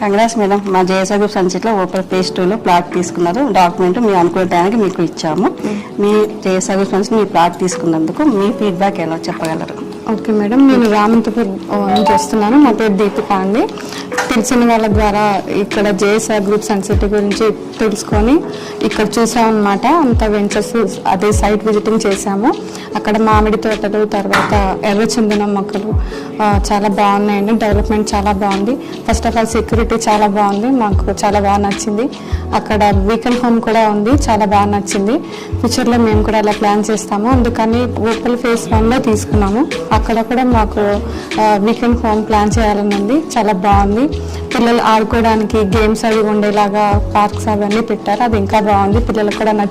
Congrats madam. మా JSR group సన్సెట్లో open phase 2లో plot తీసుకున్నారు. డాక్యుమెంట్ మేము అనుకునే టైంకి మీకు ఇచ్చాము. మీ జేఎస్ఆర్ గ్రూప్ సన్సెట్ మీ ప్లాట్ తీసుకున్నందుకు మీ ఫీడ్బ్యాక్ ఎలా చెప్పగలరు? ఓకే మేడం, నేను రామంతపూర్ నుంచి వస్తున్నాను. మా పేరు దీపిక అండి. తెలిసిన వాళ్ళ ద్వారా ఇక్కడ జేఎస్ఆర్ గ్రూప్ సన్సెట్ గురించి తెలుసుకొని ఇక్కడ చూసామన్నమాట. అంత వెంచర్స్ అదే సైట్ విజిటింగ్ చేసాము. అక్కడ మామిడి తోటలు, తర్వాత ఎర్రచందనం మొక్కలు చాలా బాగున్నాయండి. డెవలప్మెంట్ చాలా బాగుంది. ఫస్ట్ ఆఫ్ ఆల్ సెక్యూరిటీ చాలా బాగుంది, మాకు చాలా బాగా నచ్చింది. అక్కడ వీకెండ్ హోమ్ కూడా ఉంది, చాలా బాగా నచ్చింది. ఫ్యూచర్లో మేము కూడా అలా ప్లాన్ చేస్తాము, అందుకని ఓపెన్ ఫేజ్ 1లో తీసుకున్నాము. అక్కడ కూడా మాకు వీకెండ్ హోమ్ ప్లాన్ చేయాలని ఉంది. చాలా బాగుంది. పిల్లలు ఆడుకోవడానికి గేమ్స్ అవి ఉండేలాగా పార్క్స్ అవన్నీ పెట్టారు. అది ఇంకా బాగుంది, పిల్లలకు కూడా నచ్చింది.